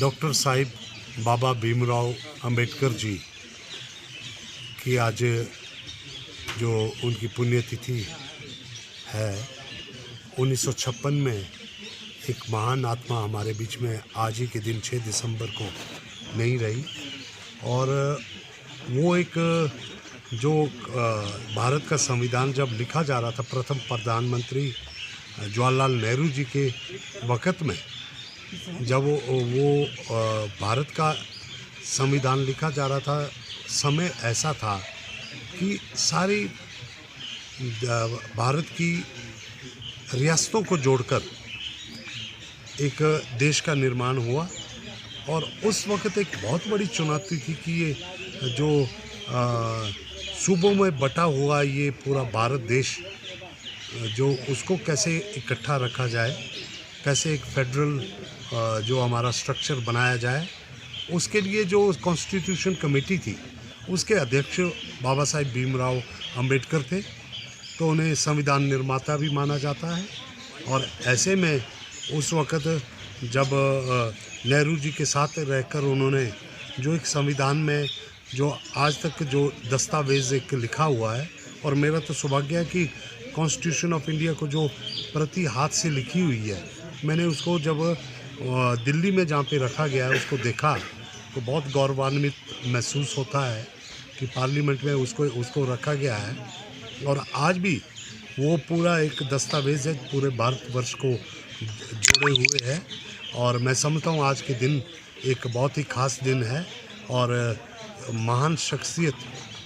Doctor Sahib बाबा भीमराव अंबेडकर जी की आज जो उनकी पुण्यतिथि है 1956 में एक महान आत्मा हमारे बीच में आज ही के दिन 6 दिसंबर को नहीं रही। और वो एक जो भारत का संविधान जब लिखा जा रहा था, प्रथम प्रधानमंत्री जवाहरलाल नेहरू जी के वक़्त में जब वो भारत का संविधान लिखा जा रहा था, समय ऐसा था कि सारी भारत की रियासतों को जोड़कर एक देश का निर्माण हुआ। और उस वक़्त एक बहुत बड़ी चुनौती थी कि ये जो सूबों में बटा हुआ ये पूरा भारत देश जो उसको कैसे इकट्ठा रखा जाए, कैसे एक फेडरल जो हमारा स्ट्रक्चर बनाया जाए। उसके लिए जो कॉन्स्टिट्यूशन कमेटी थी उसके अध्यक्ष बाबा साहिब भीमराव अंबेडकर थे, तो उन्हें संविधान निर्माता भी माना जाता है। और ऐसे में उस वक़्त जब नेहरू जी के साथ रहकर उन्होंने जो एक संविधान में जो आज तक जो दस्तावेज़ एक लिखा हुआ है, और मेरा तो सौभाग्य है कि कॉन्स्टिट्यूशन ऑफ इंडिया को जो प्रति हाथ से लिखी हुई है, मैंने उसको जब दिल्ली में जहाँ पे रखा गया है उसको देखा तो बहुत गौरवान्वित महसूस होता है कि पार्लियामेंट में उसको रखा गया है। और आज भी वो पूरा एक दस्तावेज़ है, पूरे भारतवर्ष को जोड़े हुए है। और मैं समझता हूँ आज के दिन एक बहुत ही ख़ास दिन है। और महान शख्सियत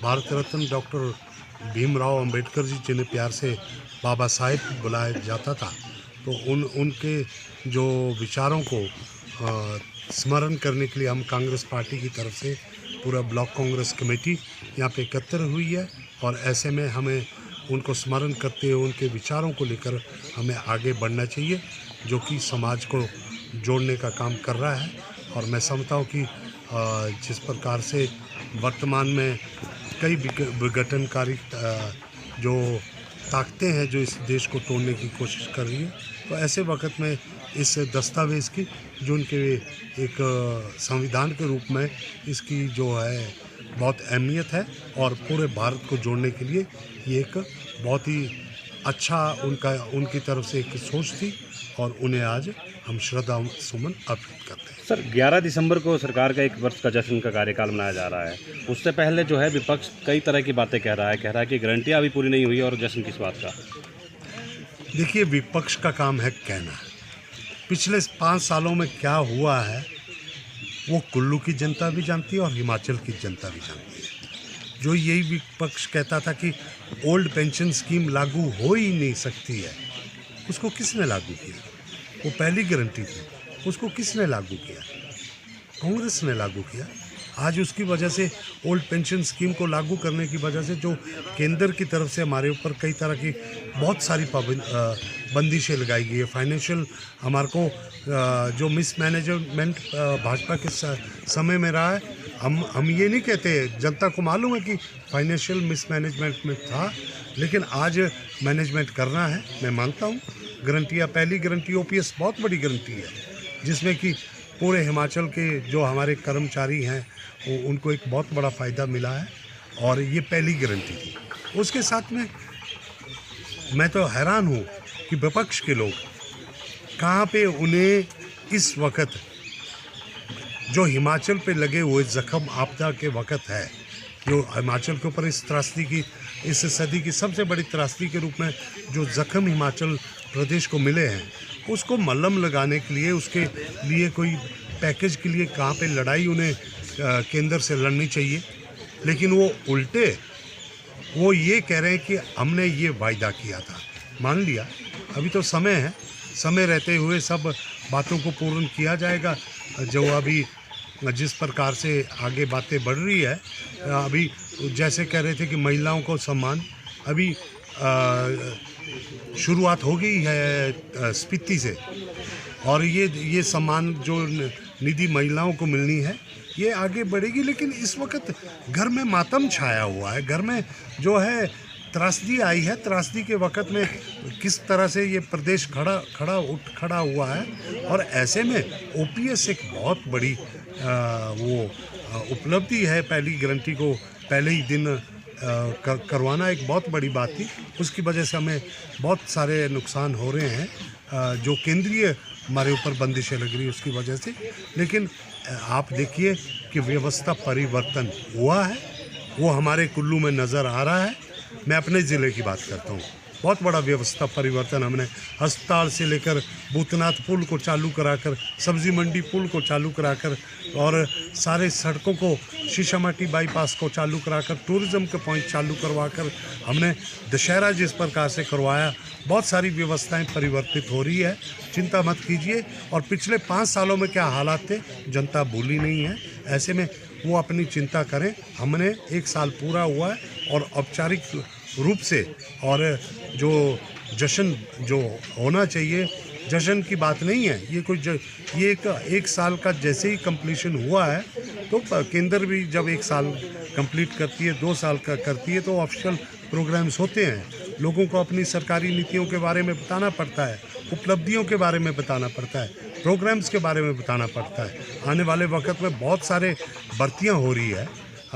भारत रत्न डॉक्टर भीमराव अंबेडकर जी, जिन्हें प्यार से बाबा साहेब बुलाया जाता था, तो उनके जो विचारों को स्मरण करने के लिए हम कांग्रेस पार्टी की तरफ से पूरा ब्लॉक कांग्रेस कमेटी यहाँ पे एकत्र हुई है। और ऐसे में हमें उनको स्मरण करते हुए उनके विचारों को लेकर हमें आगे बढ़ना चाहिए, जो कि समाज को जोड़ने का काम कर रहा है। और मैं समझता हूँ कि जिस प्रकार से वर्तमान में कई विघटनकारी जो ताकतें हैं जो इस देश को तोड़ने की कोशिश कर रही है, तो ऐसे वक्त में इस दस्तावेज़ की जो उनके एक संविधान के रूप में इसकी जो है बहुत अहमियत है। और पूरे भारत को जोड़ने के लिए ये एक बहुत ही अच्छा उनकी तरफ से एक सोच थी, और उन्हें आज हम श्रद्धा सुमन अर्पित करते हैं। सर, 11 दिसंबर को सरकार का 1 वर्ष का जश्न का कार्यकाल मनाया जा रहा है। उससे पहले जो है विपक्ष कई तरह की बातें कह रहा है कि गारंटियाँ अभी पूरी नहीं हुई और जश्न किस बात का। देखिए, विपक्ष का काम है कहना। पिछले 5 सालों में क्या हुआ है वो कुल्लू की जनता भी जानती है और हिमाचल की जनता भी जानती है। जो यही विपक्ष कहता था कि ओल्ड पेंशन स्कीम लागू हो ही नहीं सकती है, उसको किसने लागू किया? वो पहली गारंटी थी, उसको किसने लागू किया? कांग्रेस ने लागू किया। आज उसकी वजह से ओल्ड पेंशन स्कीम को लागू करने की वजह से जो केंद्र की तरफ से हमारे ऊपर कई तरह की बहुत सारी बंदिशें लगाई गई है। फाइनेंशियल हमारे को जो मिसमैनेजमेंट भाजपा के समय में रहा है, हम ये नहीं कहते, जनता को मालूम है कि फाइनेंशियल मिसमैनेजमेंट में था, लेकिन आज मैनेजमेंट करना है। मैं मानता हूँ गारंटियाँ, पहली गारंटी ओपीएस बहुत बड़ी गारंटी है, जिसमें कि पूरे हिमाचल के जो हमारे कर्मचारी हैं उनको एक बहुत बड़ा फ़ायदा मिला है, और ये पहली गारंटी थी। उसके साथ में मैं तो हैरान हूँ कि विपक्ष के लोग कहाँ पे उन्हें इस वक्त जो हिमाचल पे लगे हुए जख्म आपदा के वक्त है, जो हिमाचल के ऊपर इस त्रासदी की, इस सदी की सबसे बड़ी त्रासदी के रूप में जो जख्म हिमाचल प्रदेश को मिले हैं, उसको मलहम लगाने के लिए, उसके लिए कोई पैकेज के लिए कहाँ पे लड़ाई उन्हें केंद्र से लड़नी चाहिए। लेकिन वो उल्टे वो ये कह रहे हैं कि हमने ये वायदा किया था। मान लिया, अभी तो समय है, समय रहते हुए सब बातों को पूर्ण किया जाएगा। जो अभी जिस प्रकार से आगे बातें बढ़ रही है, अभी जैसे कह रहे थे कि महिलाओं को सम्मान, अभी शुरुआत हो गई है स्पीति से, और ये सम्मान जो निधि महिलाओं को मिलनी है ये आगे बढ़ेगी। लेकिन इस वक्त घर में मातम छाया हुआ है, घर में जो है त्रासदी आई है, त्रासदी के वक़्त में किस तरह से ये प्रदेश खड़ा हुआ है। और ऐसे में ओपीएस एक बहुत बड़ी उपलब्धि है। पहली गारंटी को पहले ही दिन करवाना एक बहुत बड़ी बात थी। उसकी वजह से हमें बहुत सारे नुकसान हो रहे हैं, जो केंद्रीय हमारे ऊपर बंदिशें लग रही है उसकी वजह से। लेकिन आप देखिए कि व्यवस्था परिवर्तन हुआ है, वो हमारे कुल्लू में नज़र आ रहा है। मैं अपने ज़िले की बात करता हूँ, बहुत बड़ा व्यवस्था परिवर्तन हमने अस्पताल से लेकर भूतनाथ पुल को चालू कराकर, सब्जी मंडी पुल को चालू कराकर, और सारे सड़कों को, शीशामाटी बाईपास को चालू कराकर, टूरिज़्म के पॉइंट चालू करवाकर हमने दशहरा जिस प्रकार से करवाया, बहुत सारी व्यवस्थाएं परिवर्तित हो रही है। चिंता मत कीजिए। और पिछले 5 सालों में क्या हालात थे जनता भूली नहीं है। ऐसे में वो अपनी चिंता करें। हमने 1 साल पूरा हुआ है और औपचारिक रूप से, और जो जश्न जो होना चाहिए, जश्न की बात नहीं है ये, ये एक साल का जैसे ही कंप्लीशन हुआ है तो केंद्र भी जब 1 साल कंप्लीट करती है, 2 साल का करती है, तो ऑफिशियल प्रोग्राम्स होते हैं। लोगों को अपनी सरकारी नीतियों के बारे में बताना पड़ता है, उपलब्धियों के बारे में बताना पड़ता है, प्रोग्राम्स के बारे में बताना पड़ता है। आने वाले वक्त में बहुत सारे भर्तियां हो रही है।